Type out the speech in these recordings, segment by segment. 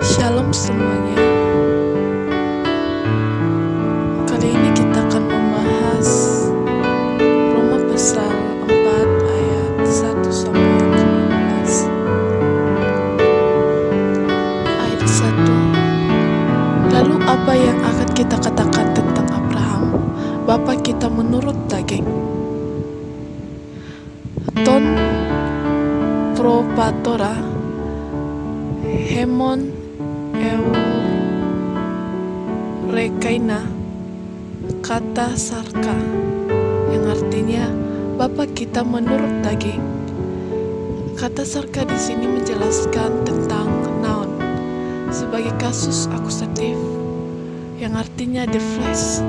Shalom semuanya. Kali ini kita akan membahas Roma pasal 4 ayat 1 sampai 15. Ayat 1. Lalu apa yang akan kita katakan tentang Abraham, bapa kita menurut daging? Ton propatora hemon Rekaina, kata sarka, yang artinya bapa kita menurut daging. Kata sarka di sini menjelaskan tentang noun sebagai kasus akusatif, yang artinya the flesh,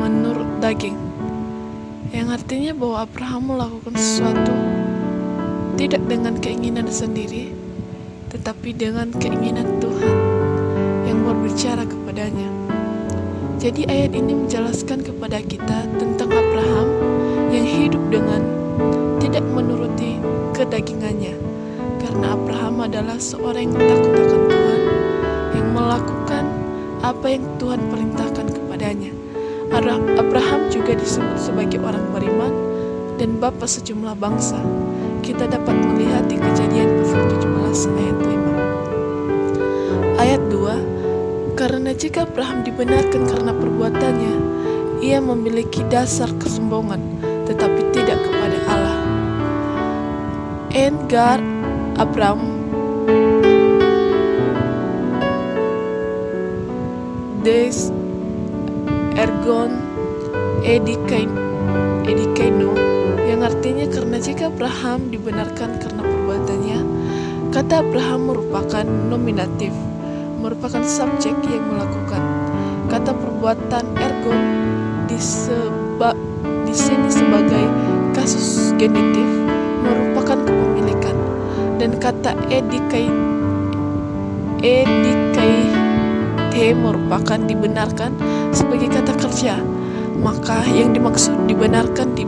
menurut daging, yang artinya bahwa Abraham melakukan sesuatu tidak dengan keinginan sendiri, tetapi dengan keinginan Tuhan yang berbicara kepadanya. Jadi ayat ini menjelaskan kepada kita tentang Abraham yang hidup dengan tidak menuruti kedagingannya, karena Abraham adalah seorang yang takut akan Tuhan, yang melakukan apa yang Tuhan perintahkan kepadanya. Abraham juga disebut sebagai orang beriman dan bapa sejumlah bangsa. Kita dapat melihat di Kejadian pasal 17 ayat 5. Ayat 2. Karena jika Abraham dibenarkan karena perbuatannya, ia memiliki dasar kesombongan, tetapi tidak kepada Allah. Edgar Abraham des ergon edikaino, yang artinya karena jika Abraham dibenarkan karena perbuatannya. Kata Abraham merupakan nominatif, merupakan subjek yang melakukan. Kata perbuatan ergon di sini sebagai kasus genitif, merupakan kepemilikan. Dan kata edikaite merupakan dibenarkan sebagai kata kerja. Maka yang dimaksud dibenarkan di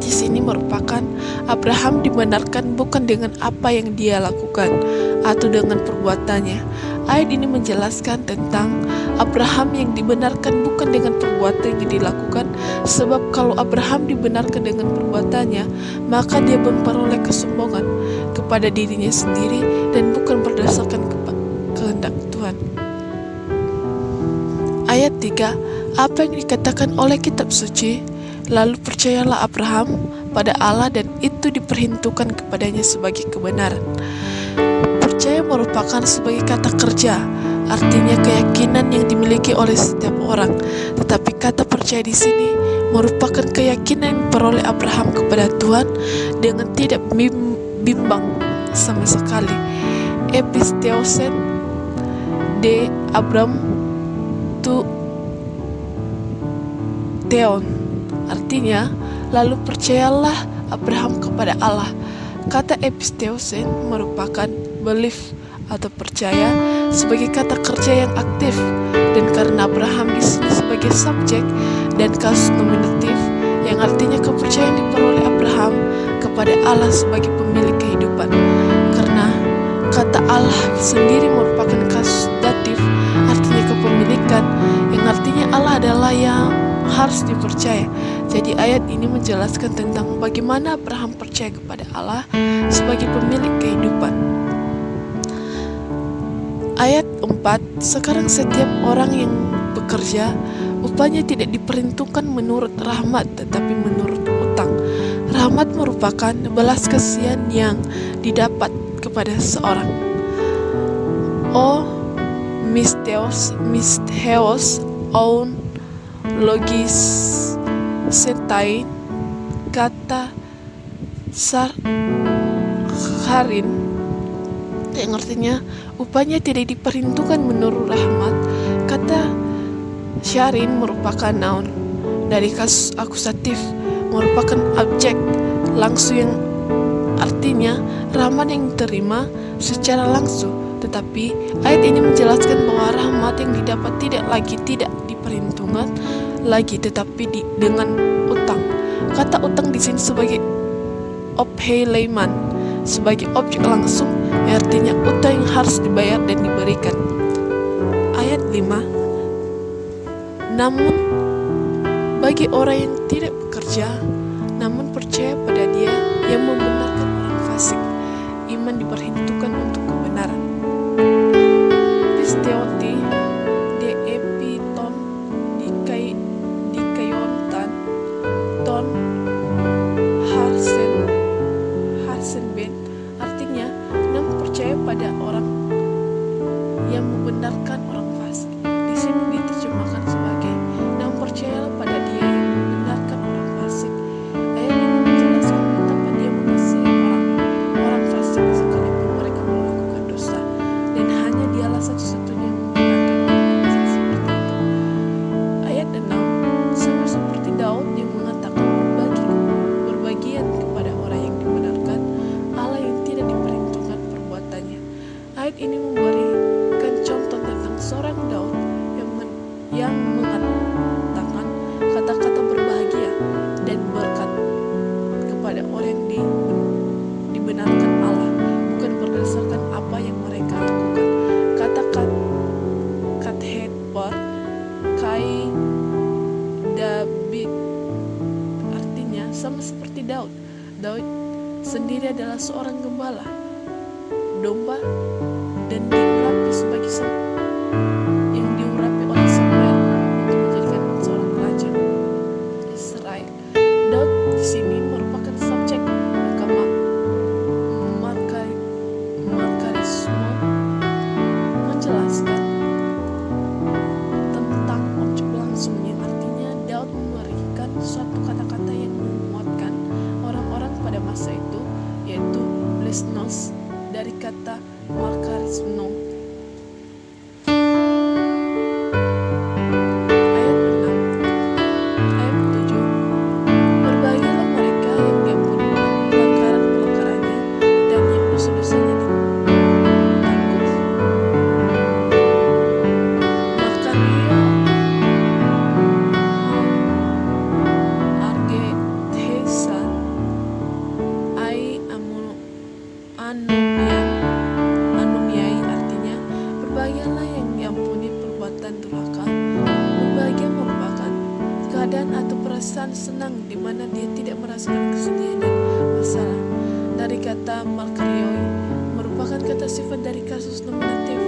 sini merupakan Abraham dibenarkan bukan dengan apa yang dia lakukan atau dengan perbuatannya. Ayat ini menjelaskan tentang Abraham yang dibenarkan bukan dengan perbuatan yang dilakukan, sebab kalau Abraham dibenarkan dengan perbuatannya, maka dia memperoleh kesombongan kepada dirinya sendiri dan bukan berdasarkan kehendak Tuhan. Ayat 3. Apa yang dikatakan oleh kitab suci? Lalu percayalah Abraham pada Allah dan itu diperhitungkan kepadanya sebagai kebenaran. Percaya merupakan sebagai kata kerja, artinya keyakinan yang dimiliki oleh setiap orang. Tetapi kata percaya di sini merupakan keyakinan yang diperoleh Abraham kepada Tuhan dengan tidak bimbang sama sekali. Episteosen de Abraham tu Theon, artinya lalu percayalah Abraham kepada Allah. Kata episteosen merupakan belief atau percaya sebagai kata kerja yang aktif, dan karena Abraham di sini sebagai subjek dan kasus nominatif, yang artinya kepercayaan diperoleh Abraham kepada Allah sebagai pemilik kehidupan. Karena kata Allah sendiri merupakan kasus datif, artinya kepemilikan, yang artinya Allah adalah yang harus dipercaya. Jadi ayat ini menjelaskan tentang bagaimana Abraham percaya kepada Allah sebagai pemilik kehidupan. Ayat 4. Sekarang setiap orang yang bekerja, upahnya tidak diperhitungkan menurut rahmat, tetapi menurut utang. Rahmat merupakan belas kasihan yang didapat kepada seorang. Misteos on logis setain, kata sarharin, yang artinya upahnya tidak diperhitungkan menurut rahmat. Kata syarin merupakan noun dari kasus akusatif, merupakan objek langsung yang artinya rahmat yang diterima secara langsung. Tetapi ayat ini menjelaskan bahwa rahmat yang didapat tidak diperhitungkan lagi, tetapi dengan utang. Kata utang di sini sebagai opheleiman, sebagai objek langsung yang artinya utang yang harus dibayar dan diberikan. Ayat 5, namun bagi orang yang tidak bekerja namun percaya pada Dia yang membenarkan orang fasik, iman diperhitungkan untuk kebenaran. Pisteoti de epiton dikayontan ton harsen ben, artinya namun percaya pada orang yang membenarkan orang fasik. Di sini diterjemahkan sebagai namun percayalah pada Dia yang membenarkan orang fasik. Ayat ini menjelaskan betapa Dia mengasihi orang fasik sekalipun mereka melakukan dosa, dan hanya Dialah satu-satunya yang membenarkan orang fasik seperti itu. Ayat 6, sama seperti Daud yang mengatakan berbagian kepada orang yang dibenarkan, Allah yang tidak diperhitungkan perbuatannya. Ayat ini memberikan contoh tentang seorang Daud yang mengatakan kata-kata berbahagia dan berkat kepada orang yang dibenarkan Allah, bukan berdasarkan apa yang mereka lakukan. Kathet bar kai David, artinya sama seperti Daud. Daud sendiri adalah seorang gembala domba dan diurapi sebagai yang diurapi oleh Samuel untuk menjadikan seorang raja Israel. Daud di sini merupakan subjek makarisme, menjelaskan tentang objek langsung yang artinya Daud memberikan suatu kata-kata yang menguatkan orang-orang pada masa itu, yaitu lesnos dari kata makarismo. Anumiai artinya berbahagialah yang diampuni perbuatan durhaka. Berbahagia merupakan keadaan atau perasaan senang di mana dia tidak merasakan kesedihan dan masalah. Dari kata malkarioi merupakan kata sifat dari kasus nominatif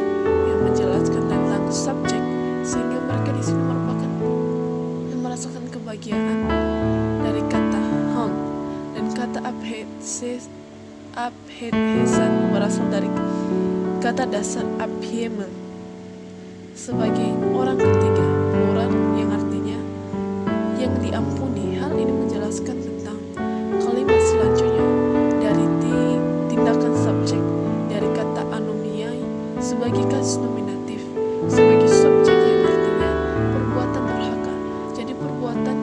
yang menjelaskan tentang subjek, sehingga mereka di sini merupakan yang merasakan kebahagiaan. Dari kata hon dan kata abhethesan berasal dari kata dasar abhieme sebagai orang ketiga plural yang artinya yang diampuni. Hal ini menjelaskan tentang kalimat selanjutnya dari tindakan subjek dari kata anomiai sebagai kasus nominatif sebagai subjek yang artinya perbuatan durhaka. Jadi perbuatan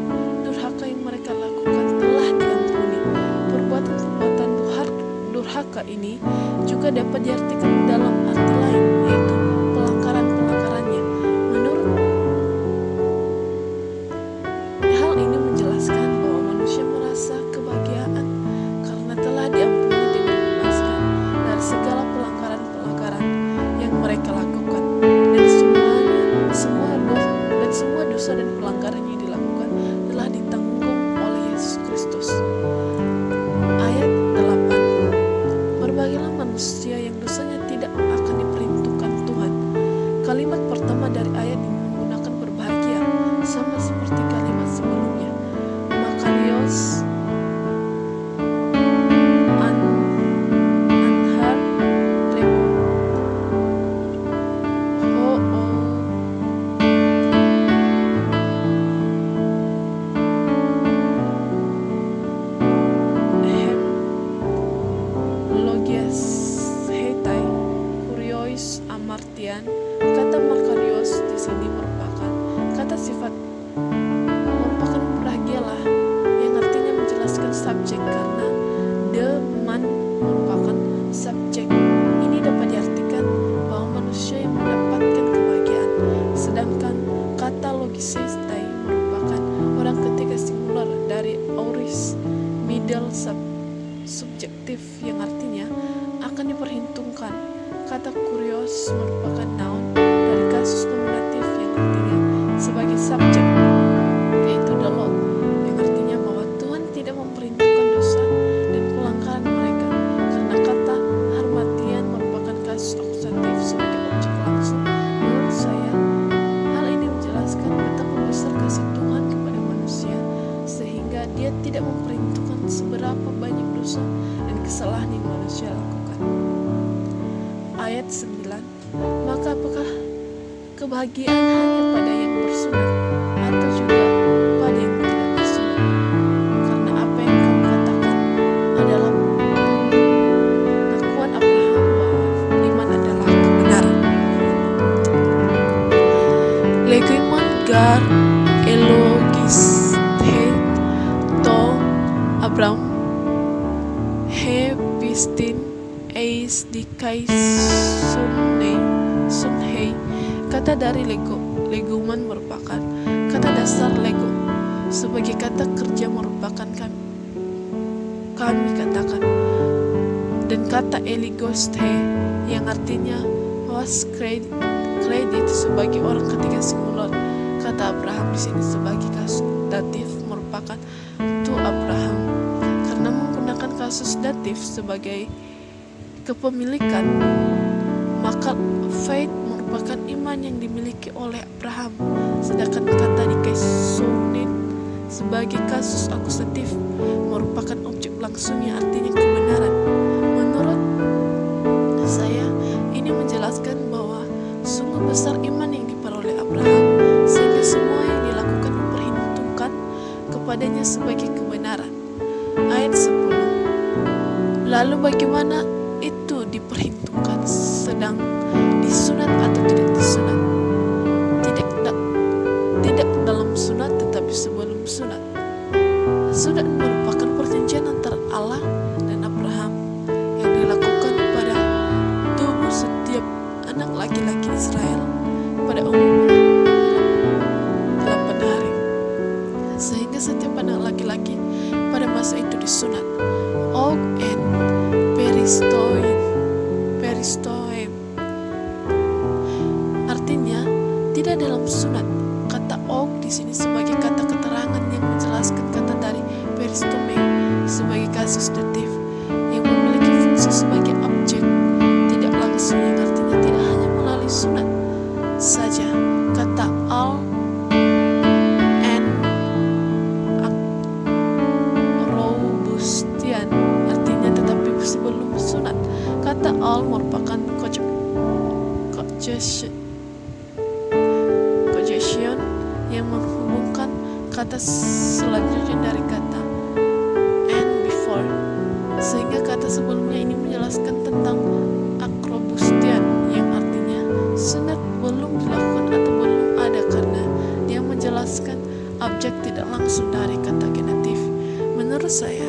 durhaka yang mereka lakukan telah diampuni. Perbuatan durhaka ini juga dapat diartikan dalam arti lain, yaitu pelanggarannya. Menurut hal ini menjelaskan bahwa manusia merasa kebahagiaan karena telah diampuni dan dibebaskan dari segala pelanggaran yang mereka lakukan, dan semua dosa dan pelanggaran yang dilakukan telah ditanggung oleh Yesus Kristus. Ayat 8, berbahagialah manusia yang dosanya tidak akan diperhitungkan Tuhan. Kalimat pertama dari ayat ini menggunakan berbahagia sama seperti kalimat sebelumnya. Makarios anhar rep ho hem logias hetai kuriois amartian. Kata makarios di sini merupakan kata sifat merupakan berbahagialah yang artinya menjelaskan subjek karena deman merupakan subjek. Ini dapat diartikan bahwa manusia yang mendapatkan kebahagiaan, sedangkan kata logisestai merupakan orang ketiga singular dari auris middle subjektif yang artinya akan diperhitungkan kata kurios merupakan noun dari kasus nominatif yang artinya sebagai subjek, yaitu the law, yang artinya bahwa Tuhan tidak memperhitungkan dosa dan pelanggaran mereka, karena kata harmatian merupakan kasus akusatif sebagai objek langsung. Menurut saya, hal ini menjelaskan betapa besar kasih Tuhan kepada manusia, sehingga Dia tidak memperhitungkan seberapa banyak dosa dan kesalahan yang manusia lakukan. Ayat 9, maka apakah kebahagiaan hanya pada yang bersunat atau juga pada yang tidak bersunat? Karena apa yang kamu katakan adalah pengakuan Abraham bahwa iman adalah kebenaran. Leguiman gar elogiste to Abraham he pistin eis dikai sunhei. Kata dari leguman merupakan kata dasar lego, sebagai kata kerja merupakan kami katakan, dan kata eligoste yang artinya was credit sebagai orang ketiga singular. Kata Abraham di sini sebagai kasus datif merupakan to Abraham, karena menggunakan kasus datif sebagai kepemilikan, maka faith merupakan iman yang dimiliki oleh Abraham, sedangkan kata dikaisunin sebagai kasus akusatif merupakan objek langsung yang artinya kebenaran. Menurut saya, ini menjelaskan bahwa sungguh besar iman yang diperoleh Abraham, sehingga semua yang dilakukan diperhitungkan kepadanya sebagai kebenaran. Ayat 10, lalu bagaimana itu diperhitungkan, sedang disunat atau tidak disunat? Tidak dalam sunat, tetapi sebelum sunat. Sunat merupakan perjanjian antara Allah dan Abraham yang dilakukan pada tubuh setiap anak laki-laki Israel pada umumnya 8 hari, sehingga setiap anak laki-laki pada masa itu disunat. Og and peristoin artinya tidak dalam sunat. Kata og di sini sebagai kata keterangan yang menjelaskan kata dari peristome sebagai kasus datif yang memiliki fungsi sebagai objek tidak langsung, yang artinya tidak hanya melalui sunat saja. Kata al and robustian artinya tetapi sebelum sunat. Kata al merupakan conjunction yang menghubungkan kata selanjutnya dari kata and before, sehingga kata sebelumnya ini menjelaskan tentang akrobustian yang artinya sunat belum dilakukan atau belum ada, karena dia menjelaskan objek tidak langsung dari kata genetif. Menurut saya,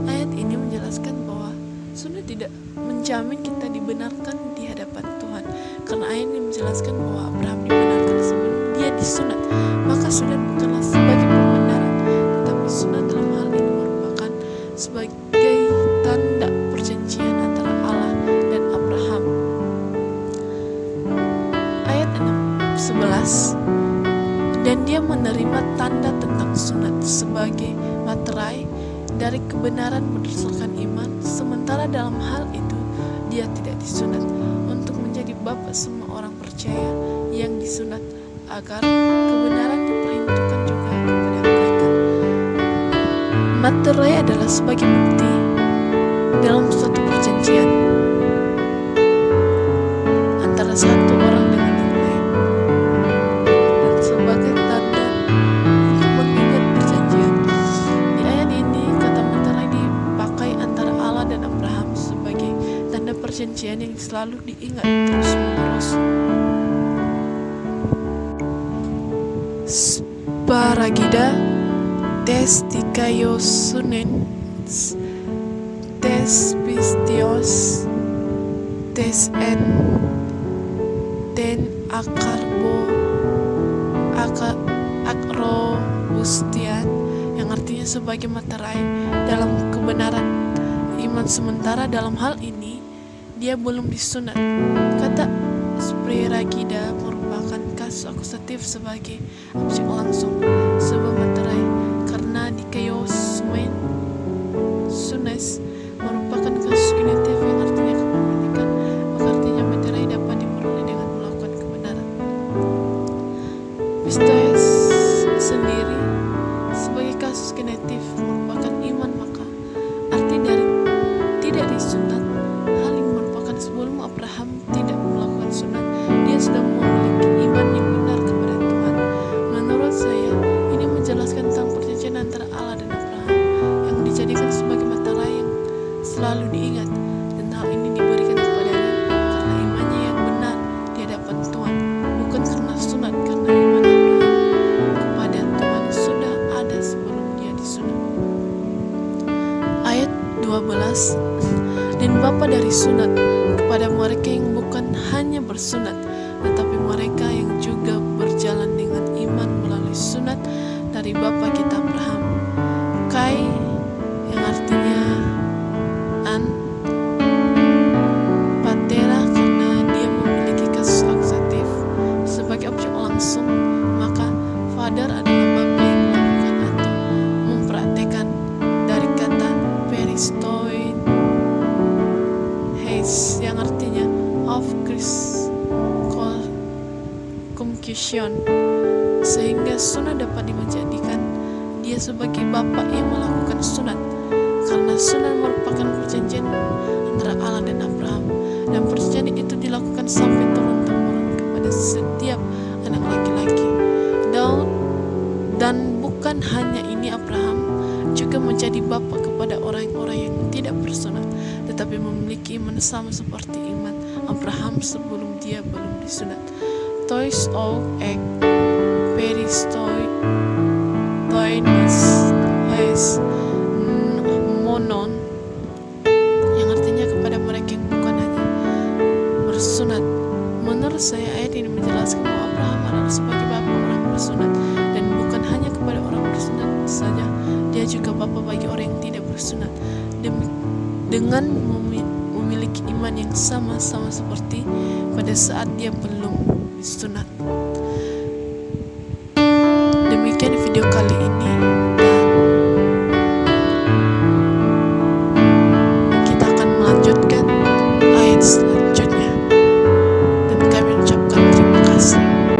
ayat ini menjelaskan bahwa sunat tidak menjamin kita dibenarkan di hadapan Tuhan, karena ayat ini menjelaskan bahwa Abraham dibenarkan sebelum dia disunat. Maka sunat bukanlah sebagai pembenaran, tetapi sunat dalam hal ini merupakan sebagai tanda perjanjian antara Allah dan Abraham. Ayat 11, dan dia menerima tanda tentang sunat sebagai materai dari kebenaran berdasarkan iman, sementara dalam hal itu dia tidak disunat untuk menjadi bapa semua orang percaya yang disunat, agar kebenaran diperhitungkan juga kepada mereka. Materai adalah sebagai bukti dalam suatu perjanjian antara satu orang dengan yang lain, dan sebagai tanda untuk mengingat perjanjian. Di ayat ini kata materai dipakai antara Allah dan Abraham sebagai tanda perjanjian yang selalu diingat terus menerus. Sparagida tes dikaiosunens tes pistios tes en ten akrobustian yang artinya sebagai materai dalam kebenaran iman, sementara dalam hal ini dia belum disunat. Kata spreragida merupakan kasus akusatif sebagai objek langsung sebuah materai, karena dikaiosunes merupakan kasus genetif yang artinya kepemilikan, maka artinya materai dapat diperoleh dengan melakukan kebenaran. Pistoes sendiri sebagai kasus genetif merupakan iman, maka arti dari tidak disunat, hal yang merupakan sebelum Abraham tidak melakukan sunat, dia sudah memiliki iman yang benar kepada Tuhan. Menurut saya, ini menjelaskan tentang perjanjian antara Allah dan Abraham yang dijadikan sebagai materai yang selalu diingat, dan hal ini diberikan kepadanya karena imannya yang benar di hadapan Tuhan, bukan karena sunat, karena iman Abraham kepada Tuhan sudah ada sebelum dia disunat. Ayat 12, dan Bapa dari sunat kepada mereka yang bukan hanya bersunat, tetapi mereka yang juga berjalan dengan iman melalui sunat dari Bapa kita Abraham. Kai yang artinya an patera, karena dia memiliki kasus akusatif sebagai objek langsung, maka father adalah bapa yang melakukan atau mempraktekkan, dari kata peristoin yang artinya of concussion, sehingga sunat dapat menjadikan dia sebagai bapak yang melakukan sunat, karena sunat merupakan perjanjian antara Allah dan Abraham, dan perjanjian itu dilakukan sampai turun-temurun kepada setiap anak laki-laki. Dan bukan hanya ini, Abraham juga menjadi bapak kepada orang-orang yang tidak bersunat, tetapi memiliki iman sama seperti iman Abraham sebelum dia belum disunat. Tois ou ek peristoinos monon, yang artinya kepada mereka yang bukan hanya bersunat. Menurut saya, ayat ini menjelaskan bahwa Abraham adalah sebagai bapa orang bersunat, dan bukan hanya kepada orang bersunat saja, dia juga bapa bagi orang yang tidak bersunat, dengan memiliki iman yang sama seperti pada saat dia belum disunat.